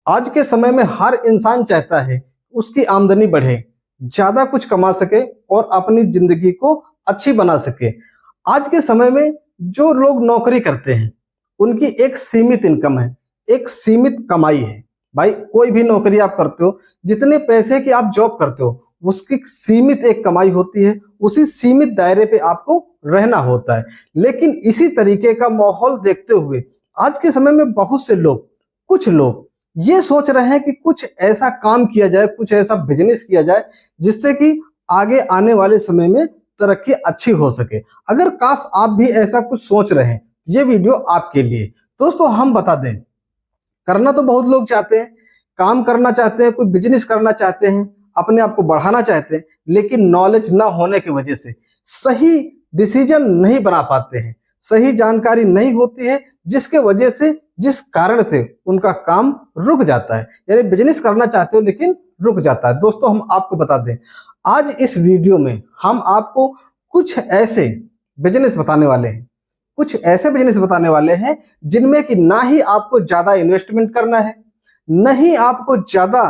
आज के समय में हर इंसान चाहता है उसकी आमदनी बढ़े, ज्यादा कुछ कमा सके और अपनी जिंदगी को अच्छी बना सके। आज के समय में जो लोग नौकरी करते हैं उनकी एक सीमित इनकम है, एक सीमित कमाई है। भाई कोई भी नौकरी आप करते हो, जितने पैसे की आप जॉब करते हो उसकी सीमित एक कमाई होती है, उसी सीमित दायरे पे आपको रहना होता है। लेकिन इसी तरीके का माहौल देखते हुए आज के समय में बहुत से लोग, कुछ लोग ये सोच रहे हैं कि कुछ ऐसा काम किया जाए, कुछ ऐसा बिजनेस किया जाए जिससे कि आगे आने वाले समय में तरक्की अच्छी हो सके। अगर काश आप भी ऐसा कुछ सोच रहे हैं, ये वीडियो आपके लिए। दोस्तों हम बता दें, करना तो बहुत लोग चाहते हैं, काम करना चाहते हैं, कोई बिजनेस करना चाहते हैं, अपने आप को बढ़ाना चाहते हैं, लेकिन नॉलेज ना होने की वजह से सही डिसीजन नहीं बना पाते हैं, सही जानकारी नहीं होती है, जिसके वजह से, जिस कारण से उनका काम रुक जाता है। यानी बिजनेस करना चाहते हो लेकिन रुक जाता है। दोस्तों हम आपको बता दें, आज इस वीडियो में हम आपको कुछ ऐसे बिजनेस बताने वाले हैं, कुछ ऐसे बिजनेस बताने वाले हैं जिनमें कि ना ही आपको ज्यादा इन्वेस्टमेंट करना है, नहीं आपको ज्यादा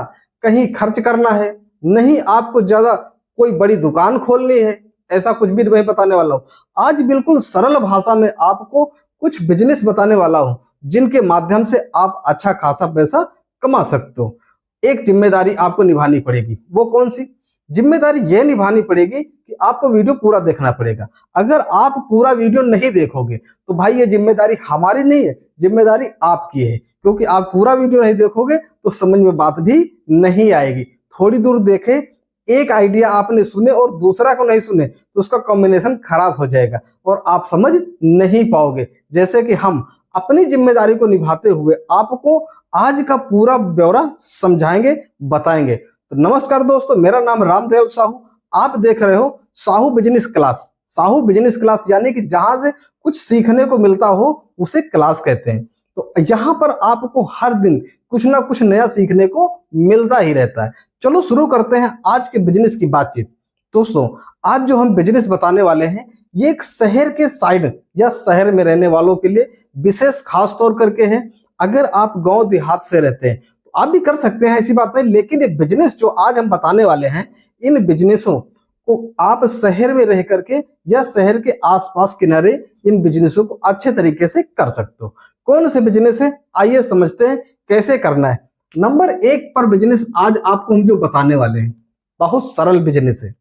कहीं खर्च करना है, नहीं आपको ज्यादा कोई बड़ी दुकान खोलनी है, ऐसा कुछ भी मैं बताने वाला हूं। आज बिल्कुल सरल भाषा में आपको कुछ बिजनेस बताने वाला हूं जिनके माध्यम से आप अच्छा खासा पैसा कमा सकते हो। एक जिम्मेदारी आपको निभानी पड़ेगी, वो कौन सी जिम्मेदारी? यह निभानी पड़ेगी कि आपको वीडियो पूरा देखना पड़ेगा। अगर आप पूरा वीडियो नहीं देखोगे तो भाई ये जिम्मेदारी हमारी नहीं है, जिम्मेदारी आपकी है, क्योंकि आप पूरा वीडियो नहीं देखोगे तो समझ में बात भी नहीं आएगी। थोड़ी दूर देखे, एक आइडिया आपने सुने और दूसरा को नहीं सुने तो उसका कॉम्बिनेशन खराब हो जाएगा और आप समझ नहीं पाओगे। जैसे कि हम अपनी जिम्मेदारी को निभाते हुए आपको आज का पूरा ब्यौरा समझाएंगे, बताएंगे। तो नमस्कार दोस्तों, मेरा नाम रामदेव साहू, आप देख रहे हो Sahu business class. Sahu business class यानी कि जहां से कुछ सीखने को मिलता हो उसे क्लास कहते हैं। तो यहाँ पर आपको हर दिन कुछ ना कुछ नया सीखने को मिलता ही रहता है। चलो शुरू करते हैं आज के बिजनेस की बातचीत। दोस्तों आज जो हम बिजनेस बताने वाले हैं ये एक शहर के साइड या शहर में रहने वालों के लिए विशेष खास तौर करके है। अगर आप गांव देहात से रहते हैं तो आप भी कर सकते हैं, ऐसी बात नहीं। लेकिन ये बिजनेस जो आज हम बताने वाले हैं, इन बिजनेसों को आप शहर में रह करके या शहर के आसपास किनारे इन बिजनेसों को अच्छे तरीके से कर सकते हो। कौन से बिजनेस है, आइए समझते हैं कैसे करना है। नंबर 1 पर बिजनेस आज आपको हम जो बताने वाले हैं बहुत सरल बिजनेस है,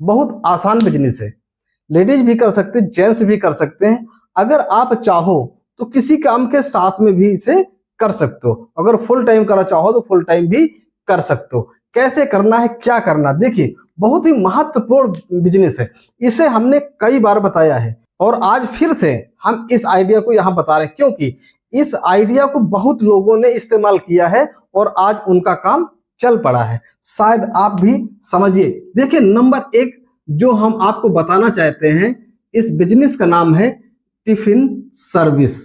बहुत आसान बिजनेस है। लेडीज भी कर सकते हैं, जेंट्स भी कर सकते हैं। अगर आप चाहो तो किसी काम के साथ में भी इसे कर सकते हो। अगर फुल टाइम करना चाहो तो फुल टाइम भी कर सकते हो। कैसे करना है, क्या करना, देखिए बहुत ही महत्वपूर्ण बिजनेस है। इसे हमने कई बार बताया है और आज फिर से हम इस आइडिया को यहाँ बता रहे हैं, क्योंकि इस आइडिया को बहुत लोगों ने इस्तेमाल किया है और आज उनका काम चल पड़ा है। शायद आप भी समझिए। देखिए नंबर 1 जो हम आपको बताना चाहते हैं, इस बिजनेस का नाम है टिफिन सर्विस।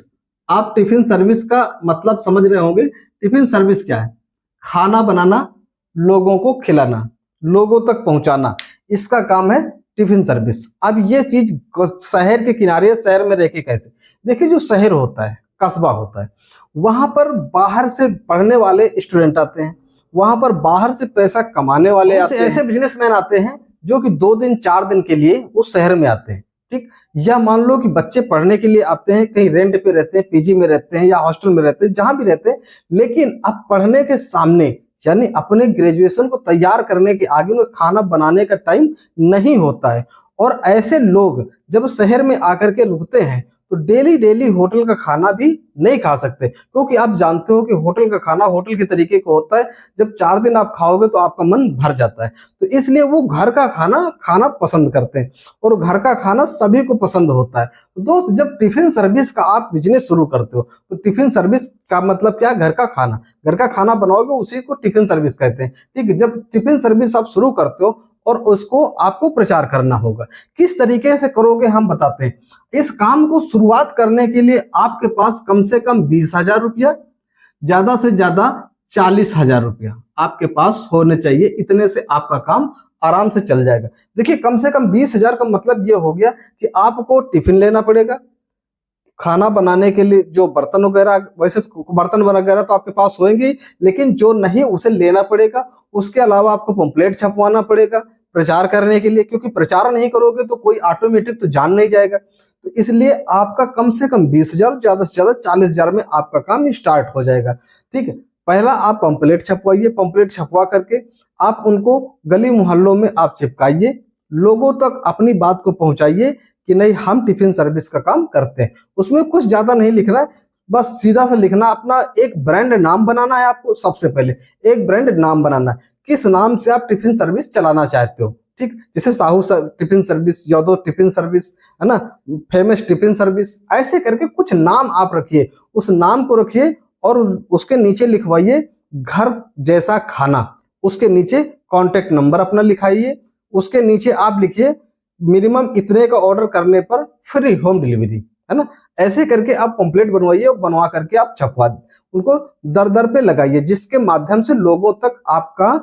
आप टिफिन सर्विस का मतलब समझ रहे होंगे। टिफिन सर्विस क्या है? खाना बनाना, लोगों को खिलाना, लोगों तक पहुंचाना, इसका काम है टिफिन सर्विस। अब ये चीज शहर के किनारे, शहर में रह के कैसे? देखिए जो शहर होता है, कस्बा होता है, वहां पर बाहर से पढ़ने वाले स्टूडेंट आते हैं, वहां पर बाहर से पैसा कमाने वाले आते हैं, ऐसे बिजनेसमैन आते हैं जो कि 2 दिन 4 दिन के लिए उस शहर में आते हैं। ठीक, या मान लो कि बच्चे पढ़ने के लिए आते हैं, कहीं रेंट पे रहते हैं, पीजी में रहते हैं या हॉस्टल में रहते हैं, जहां भी रहते हैं, लेकिन अब पढ़ने के सामने यानी अपने ग्रेजुएशन को तैयार करने के आगे उन्हें खाना बनाने का टाइम नहीं होता है। और ऐसे लोग जब शहर में आकर के रुकते हैं तो डेली डेली होटल का खाना भी नहीं खा सकते, क्योंकि आप जानते हो कि होटल का खाना होटल के तरीके का होता है। जब 4 दिन आप खाओगे तो आपका मन भर जाता है, तो इसलिए वो घर का खाना खाना पसंद करते हैं और घर का खाना सभी को पसंद होता है। तो दोस्त जब टिफिन सर्विस का आप बिजनेस शुरू करते हो तो टिफिन सर्विस का मतलब क्या? घर का खाना। घर का खाना बनाओगे उसी को टिफिन सर्विस कहते हैं। ठीक है, जब टिफिन सर्विस आप शुरू करते हो और उसको आपको प्रचार करना होगा, किस तरीके से करोगे हम बताते हैं। इस काम को शुरुआत करने के लिए आपके पास कम से कम 20,000 रुपया, ज्यादा से ज्यादा 40,000 रुपया आपके पास होने चाहिए। इतने से आपका काम आराम से चल जाएगा। देखिए कम से कम 20,000 का मतलब ये हो गया कि आपको टिफिन लेना पड़ेगा, खाना बनाने के लिए जो बर्तन वगैरह, वैसे बर्तन वगैरह तो आपके पास होंगे ही, लेकिन जो नहीं उसे लेना पड़ेगा। उसके अलावा आपको पंपलेट छपवाना पड़ेगा प्रचार करने के लिए, क्योंकि प्रचार नहीं करोगे तो कोई ऑटोमेटिक तो जान नहीं जाएगा। तो इसलिए आपका कम से कम 20,000, ज्यादा से ज्यादा 40,000 में आपका काम स्टार्ट हो जाएगा। ठीक है, पहला आप पंपलेट छपवाइए। पंपलेट छपवा करके आप उनको गली मोहल्लों में आप चिपकाइए, लोगों तक अपनी बात को पहुंचाइए कि नहीं, हम टिफिन सर्विस का काम करते हैं। उसमें कुछ ज्यादा नहीं लिखना है, बस सीधा सा लिखना, अपना एक ब्रांड नाम बनाना है आपको। सबसे पहले एक ब्रांड नाम बनाना है, किस नाम से आप टिफिन सर्विस चलाना चाहते हो। ठीक, जैसे Sahu tiffin service, Yadav tiffin service, है ना, फेमस टिफिन सर्विस, ऐसे करके कुछ नाम आप रखिए। उस नाम को रखिए और उसके नीचे लिखवाइए घर जैसा खाना। उसके नीचे कॉन्टेक्ट नंबर अपना लिखाइए। उसके नीचे आप लिखिए मिनिमम इतने का ऑर्डर करने पर फ्री होम डिलीवरी, है ना। ऐसे करके आप पंपलेट बनवाइए और बनवा करके आप छपवा उनको दर दर पे लगाइए, जिसके माध्यम से लोगों तक आपका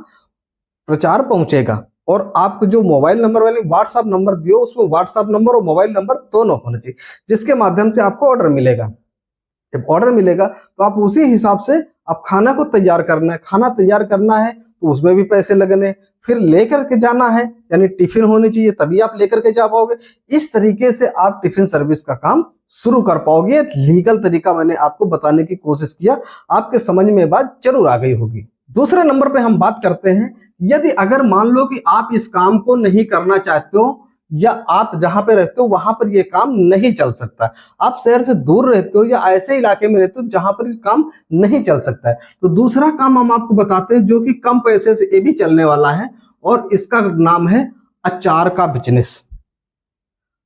प्रचार पहुंचेगा। और आपको जो मोबाइल नंबर वाले व्हाट्सएप नंबर दियो, उसमें व्हाट्सएप नंबर और मोबाइल नंबर दोनों होने चाहिए, जिसके माध्यम से आपको ऑर्डर मिलेगा। जब ऑर्डर मिलेगा तो आप उसी हिसाब से आप खाना को तैयार करना है। खाना तैयार करना है तो उसमें भी पैसे लगने, फिर लेकर के जाना है, यानी टिफिन होनी चाहिए तभी आप लेकर के जा पाओगे। इस तरीके से आप टिफिन सर्विस का काम शुरू कर पाओगे। लीगल तरीका मैंने आपको बताने की कोशिश किया, आपके समझ में बात जरूर आ गई होगी। दूसरे नंबर पे हम बात करते हैं, यदि अगर मान लो कि आप इस काम को नहीं करना चाहते हो, या आप जहां पे रहते हो वहां पर ये काम नहीं चल सकता, आप शहर से दूर रहते हो या ऐसे इलाके में रहते हो जहां पर ये काम नहीं चल सकता है, तो दूसरा काम हम आपको बताते हैं जो कि कम पैसे से ये भी चलने वाला है, और इसका नाम है अचार का बिजनेस।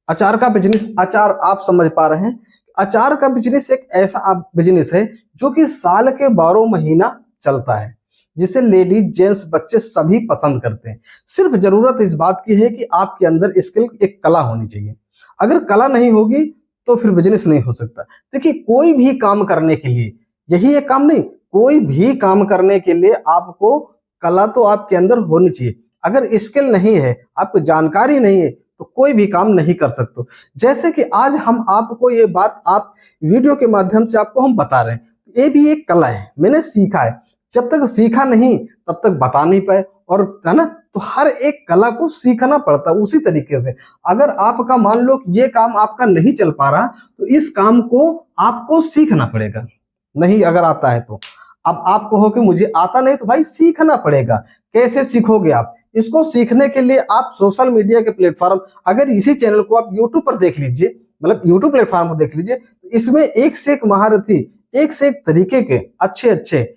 अचार का बिजनेस, अचार आप समझ पा रहे हैं। अचार का बिजनेस एक ऐसा बिजनेस है जो कि साल के 12 महीना चलता है, जिसे लेडीज, जेंट्स, बच्चे सभी पसंद करते हैं। सिर्फ जरूरत इस बात की है कि आपके अंदर स्किल, एक कला होनी चाहिए। अगर कला नहीं होगी तो फिर बिजनेस नहीं हो सकता। देखिए, कोई भी काम करने के लिए, यही एक काम नहीं, कोई भी काम करने के लिए आपको कला तो आपके अंदर होनी चाहिए। अगर स्किल नहीं है, आपको जानकारी नहीं है, तो कोई भी काम नहीं कर सकते। जैसे कि आज हम आपको ये बात आप वीडियो के माध्यम से आपको हम बता रहे हैं, ये भी एक कला है, मैंने सीखा है। जब तक सीखा नहीं तब तक बता नहीं पाए, और है ना, तो हर एक कला को सीखना पड़ता है। उसी तरीके से अगर आपका मान लो कि ये काम आपका नहीं चल पा रहा, तो इस काम को आपको सीखना पड़ेगा। नहीं अगर आता है तो, अब आप कहो कि मुझे आता नहीं, तो भाई सीखना पड़ेगा। कैसे सीखोगे आप इसको? सीखने के लिए आप सोशल मीडिया के प्लेटफॉर्म, अगर इसी चैनल को आप यूट्यूब पर देख लीजिए, मतलब यूट्यूब प्लेटफॉर्म को देख लीजिए, तो इसमें एक से एक महारथी, एक से एक तरीके के अच्छे अच्छे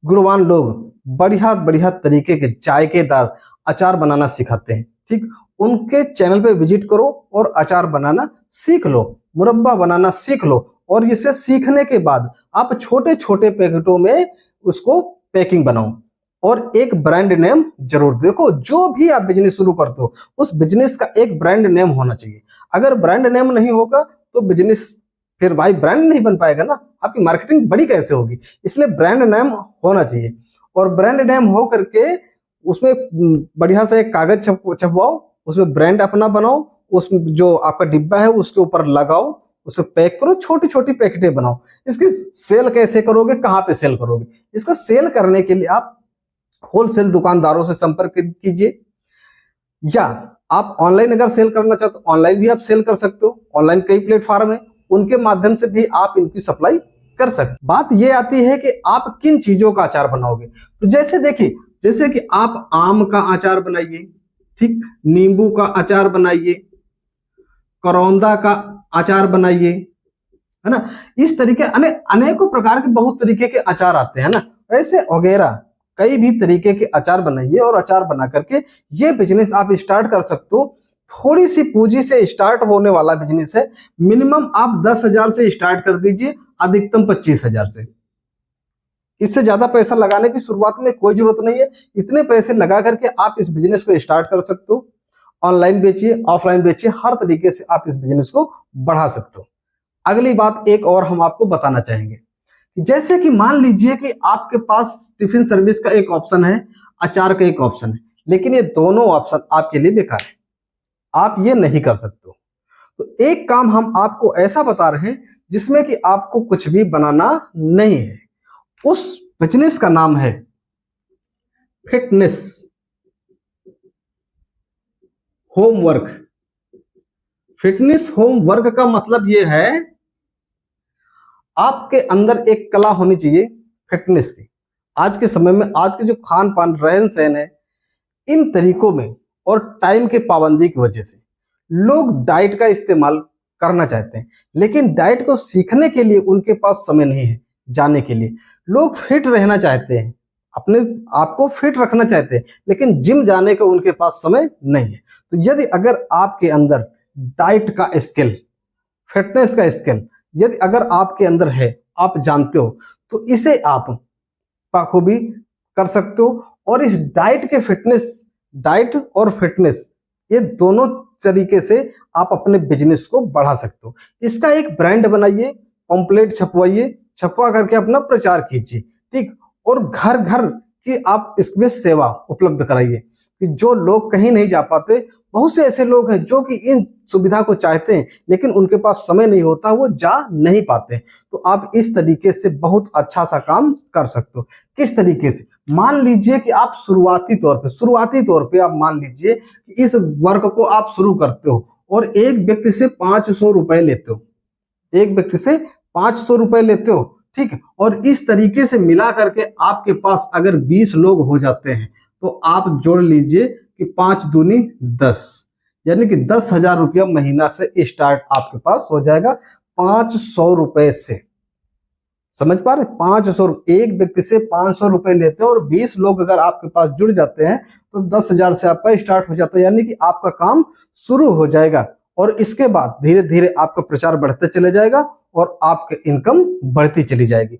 गुणवान लोग बढ़िया बढ़िया तरीके के जायकेदार अचार बनाना सिखाते हैं। ठीक, उनके चैनल पे विजिट करो और अचार बनाना सीख लो, मुरब्बा बनाना सीख लो, और इसे सीखने के बाद आप छोटे छोटे पैकेटों में उसको पैकिंग बनाओ, और एक ब्रांड नेम जरूर देखो। जो भी आप बिजनेस शुरू करते हो, उस बिजनेस का एक ब्रांड नेम होना चाहिए। अगर ब्रांड नेम नहीं होगा तो बिजनेस, फिर भाई ब्रांड नहीं बन पाएगा ना, आपकी मार्केटिंग बड़ी कैसे होगी? इसलिए ब्रांड नेम होना चाहिए, और ब्रांड नेम हो करके उसमें बढ़िया से एक कागज छपवाओ, उसमें ब्रांड अपना बनाओ, उसमें जो आपका डिब्बा है उसके ऊपर लगाओ, उसे पैक करो, छोटी छोटी पैकेटें बनाओ। इसकी सेल कैसे करोगे, कहाँ पे सेल करोगे? इसका सेल करने के लिए आप होलसेल दुकानदारों से संपर्क कीजिए, या आप ऑनलाइन अगर सेल करना चाहते हो, ऑनलाइन भी आप सेल कर सकते हो। ऑनलाइन कई प्लेटफॉर्म है, उनके माध्यम से भी आप इनकी सप्लाई कर सकते। बात ये आती है कि आप किन चीजों का अचार बनाओगे। तो जैसे देखिए, जैसे कि आप आम का अचार बनाइए, ठीक, नींबू का अचार बनाइए, करौंदा का अचार बनाइए, है ना। इस तरीके अनेकों प्रकार के बहुत तरीके के अचार आते हैं ना, ऐसे वगैरह कई भी तरीके के अचार बनाइए, और अचार बना करके ये बिजनेस आप स्टार्ट कर सकते हो। थोड़ी सी पूंजी से स्टार्ट होने वाला बिजनेस है। मिनिमम आप 10,000 से स्टार्ट कर दीजिए, अधिकतम 25,000 से। इससे ज्यादा पैसा लगाने की शुरुआत में कोई जरूरत नहीं है। इतने पैसे लगा करके आप इस बिजनेस को स्टार्ट कर सकते हो। ऑनलाइन बेचिए, ऑफलाइन बेचिए, हर तरीके से आप इस बिजनेस को बढ़ा सकते हो। अगली बात एक और हम आपको बताना चाहेंगे, जैसे कि मान लीजिए कि आपके पास टिफिन सर्विस का एक ऑप्शन है, अचार का एक ऑप्शन है, लेकिन ये दोनों ऑप्शन आपके लिए बेकार है, आप ये नहीं कर सकते हो। तो एक काम हम आपको ऐसा बता रहे हैं जिसमें कि आपको कुछ भी बनाना नहीं है। उस बिजनेस का नाम है फिटनेस होमवर्क। फिटनेस होमवर्क का मतलब यह है आपके अंदर एक कला होनी चाहिए फिटनेस की। आज के समय में आज के जो खान पान रहन सहन है, इन तरीकों में और टाइम के पाबंदी की वजह से लोग डाइट का इस्तेमाल करना चाहते हैं, लेकिन डाइट को सीखने के लिए उनके पास समय नहीं है जाने के लिए। लोग फिट रहना चाहते हैं, अपने आप को फिट रखना चाहते हैं, लेकिन जिम जाने का उनके पास समय नहीं है। तो यदि अगर आपके अंदर डाइट का स्किल, फिटनेस का स्किल यदि अगर आपके अंदर है, आप जानते हो, तो इसे आप बखूबी कर सकते हो। और इस डाइट और फिटनेस ये दोनों तरीके से आप अपने बिजनेस को बढ़ा सकते हो। इसका एक ब्रांड बनाइए, पम्पलेट छपवाइए, छपवा करके अपना प्रचार कीजिए, ठीक। और घर घर की आप इसमें सेवा उपलब्ध कराइए कि जो लोग कहीं नहीं जा पाते, बहुत से ऐसे लोग हैं जो कि इन सुविधा को चाहते हैं लेकिन उनके पास समय नहीं होता, वो जा नहीं पाते। तो आप इस तरीके से बहुत अच्छा सा काम कर सकते हो। किस तरीके से? मान लीजिए कि आप शुरुआती तौर पे आप मान लीजिए कि इस वर्क को आप शुरू करते हो और एक व्यक्ति से 500 रुपए लेते हो, एक व्यक्ति से 500 रुपए लेते हो, ठीक है। और इस तरीके से मिला करके आपके पास अगर 20 लोग हो जाते हैं तो आप जोड़ लीजिए कि 5 दूनी 10, यानी कि 10,000 रुपया महीना से स्टार्ट आपके पास हो जाएगा 500 रुपए से। समझ पा रहे? 500, एक व्यक्ति से 500 रुपए लेते हैं और 20 लोग अगर आपके पास जुड़ जाते हैं तो 10,000 से आपका स्टार्ट हो जाता है, यानी कि आपका काम शुरू हो जाएगा। और इसके बाद धीरे धीरे आपका प्रचार बढ़ते चले जाएगा और आपकी इनकम बढ़ती चली जाएगी।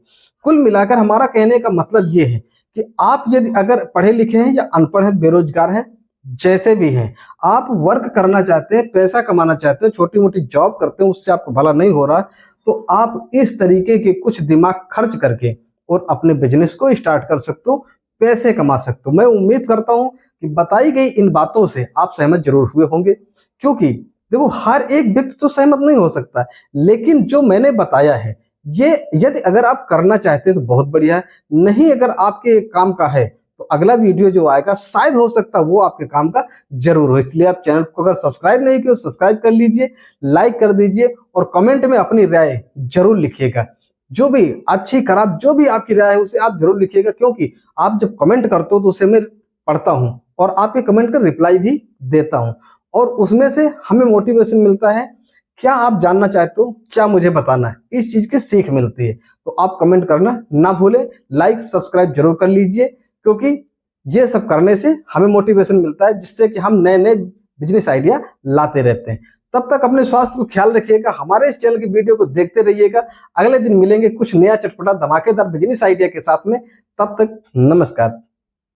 कुल मिलाकर हमारा कहने का मतलब ये है कि आप यदि अगर पढ़े लिखे हैं या अनपढ़ हैं, बेरोजगार हैं, जैसे भी हैं, आप वर्क करना चाहते हैं, पैसा कमाना चाहते हैं, छोटी मोटी जॉब करते हैं, उससे आपको भला नहीं हो रहा, तो आप इस तरीके के कुछ दिमाग खर्च करके और अपने बिजनेस को स्टार्ट कर सकते हो, पैसे कमा सकते हो। मैं उम्मीद करता हूं कि बताई गई इन बातों से आप सहमत जरूर हुए होंगे, क्योंकि देखो हर एक व्यक्ति तो सहमत नहीं हो सकता, लेकिन जो मैंने बताया है ये यदि अगर आप करना चाहते हैं तो बहुत बढ़िया है, नहीं अगर आपके काम का है तो अगला वीडियो जो आएगा शायद हो सकता है वो आपके काम का जरूर हो। इसलिए आप चैनल को अगर सब्सक्राइब नहीं किया सब्सक्राइब कर लीजिए, लाइक कर दीजिए और कमेंट में अपनी राय जरूर लिखिएगा। जो भी अच्छी खराब जो भी आपकी राय है उसे आप जरूर लिखिएगा, क्योंकि आप जब कमेंट करते हो तो उसे मैं पढ़ता हूं और आपके कमेंट का रिप्लाई भी देता हूं और उसमें से हमें मोटिवेशन मिलता है। क्या आप जानना चाहते हो, क्या मुझे बताना है, इस चीज की सीख मिलती है। तो आप कमेंट करना ना भूलें, लाइक सब्सक्राइब जरूर कर लीजिए, क्योंकि ये सब करने से हमें मोटिवेशन मिलता है, जिससे कि हम नए नए बिजनेस आइडिया लाते रहते हैं। तब तक अपने स्वास्थ्य को ख्याल रखिएगा, हमारे इस चैनल की वीडियो को देखते रहिएगा। अगले दिन मिलेंगे कुछ नया चटपटा धमाकेदार बिजनेस आइडिया के साथ में। तब तक नमस्कार।